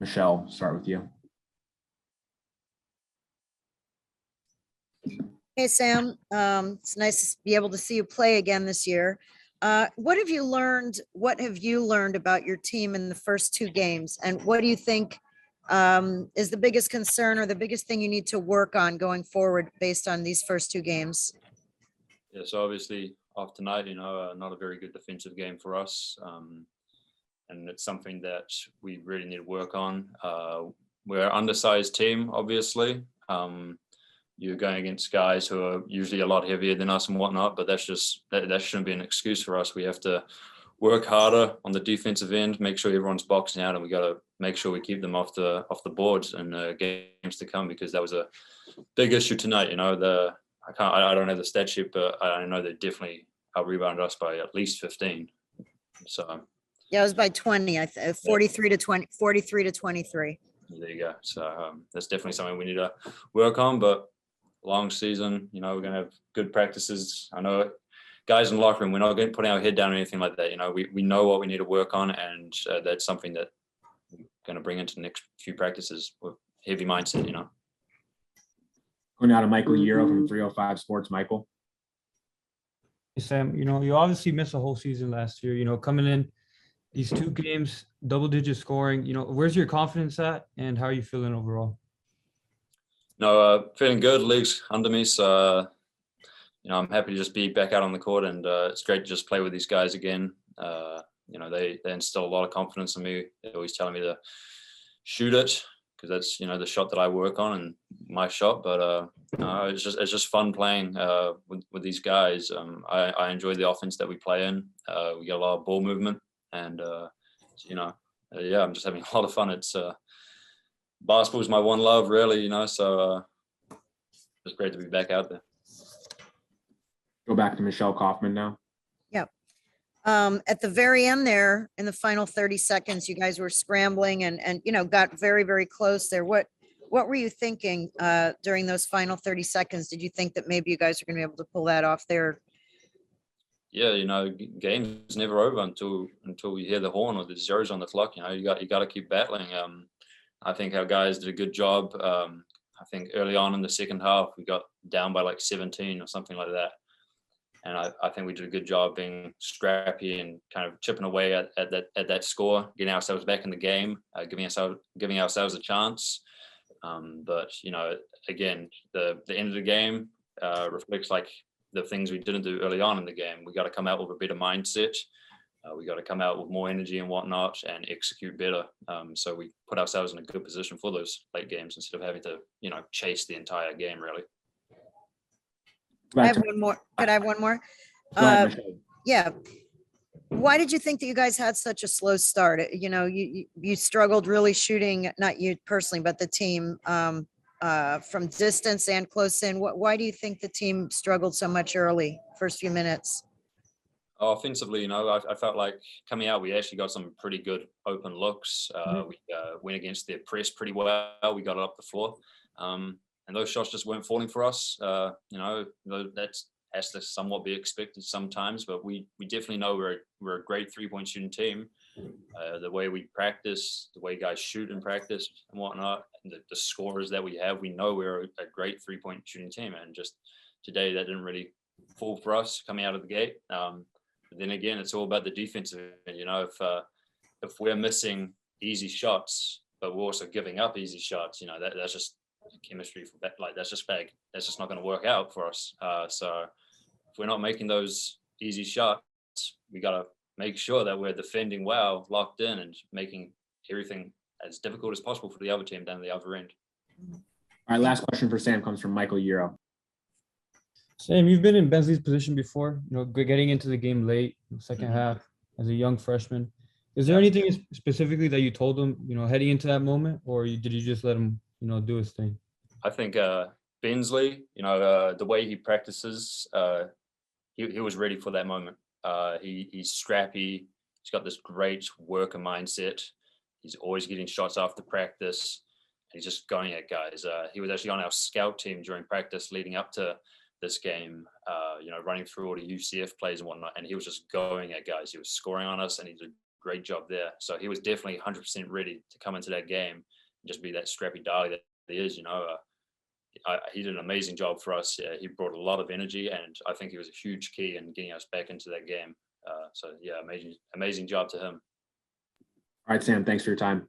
Michelle, start with you. Hey, Sam. It's nice to be able to see you play again this year. What have you learned? What have you learned about your team in the first two games? And what do you think is the biggest concern or the biggest thing you need to work on going forward based on these first two games? Yeah, so obviously after tonight, not a very good defensive game for us. And it's something that we really need to work on. We're an undersized team, obviously. You're going against guys who are usually a lot heavier than us and whatnot, but that shouldn't be an excuse for us. We have to work harder on the defensive end, make sure everyone's boxing out, and we got to make sure we keep them off the boards in games to come, because that was a big issue tonight. I don't have the stat sheet, but I know they definitely out-rebounded us by at least 15. So Yeah, it was by 20, 43 to 20, 43 to 23. there you go. So that's definitely something we need to work on, but long season, we're going to have good practices. I know guys in the locker room, we're not going to put our head down or anything like that. We know what we need to work on, and that's something that we're going to bring into the next few practices with heavy mindset, Going now to Michael Euro from 305 Sports. Michael. Hey, Sam, you obviously missed a whole season last year, coming in these two games, double-digit scoring, where's your confidence at, and how are you feeling overall? No, feeling good. League's under me, so I'm happy to just be back out on the court, and it's great to just play with these guys again. They instill a lot of confidence in me. They're always telling me to shoot it, because that's the shot that I work on and my shot. But it's just fun playing with these guys. I enjoy the offense that we play in. We get a lot of ball movement, and I'm just having a lot of fun. It's basketball is my one love, really, so it's great to be back out there. Go back to Michelle Kaufman now. Yep. At the very end there, in the final 30 seconds, you guys were scrambling and got very, very close there. What were you thinking during those final 30 seconds? Did you think that maybe you guys are going to be able to pull that off there? Yeah, game's never over until we hear the horn or the zeros on the clock. You got to keep battling. I think our guys did a good job. I think early on in the second half, we got down by like 17 or something like that. And I think we did a good job being scrappy and kind of chipping away at that score, getting ourselves back in the game, giving ourselves a chance. But again, the end of the game reflects like the things we didn't do early on in the game. We got to come out with a better mindset. We got to come out with more energy and whatnot and execute better. So we put ourselves in a good position for those late games instead of having to, chase the entire game, really. I have one more. Could I have one more? Yeah. Why did you think that you guys had such a slow start? You struggled really shooting, not you personally, but the team from distance and close in. Why do you think the team struggled so much early, first few minutes? Offensively, I felt like coming out, we actually got some pretty good open looks. We went against their press pretty well. We got it up the floor. And those shots just weren't falling for us. That has to somewhat be expected sometimes, but we definitely know we're a great three-point shooting team. The way we practice, the way guys shoot in practice and whatnot, and the scorers that we have, we know we're a great three-point shooting team. And just today, that didn't really fall for us coming out of the gate. But then again, it's all about the defensive end. If we're missing easy shots, but we're also giving up easy shots, that's just chemistry for that. Like, that's just fake. That's just not going to work out for us. So if we're not making those easy shots, we got to make sure that we're defending well, locked in, and making everything as difficult as possible for the other team down the other end. All right, last question for Sam comes from Michael Euro. Sam, you've been in Bensley's position before, getting into the game late, second half as a young freshman. Is there anything specifically that you told him, heading into that moment, or did you just let him, do his thing? I think Bensley, the way he practices, he was ready for that moment. He's scrappy. He's got this great worker mindset. He's always getting shots after practice. He's just going at guys. He was actually on our scout team during practice leading up to this game, running through all the UCF plays and whatnot. And he was just going at guys. He was scoring on us, and he did a great job there. So he was definitely 100% ready to come into that game and just be that scrappy Dali that he is. He did an amazing job for us. He brought a lot of energy, and I think he was a huge key in getting us back into that game. So yeah, amazing job to him. All right, Sam, thanks for your time.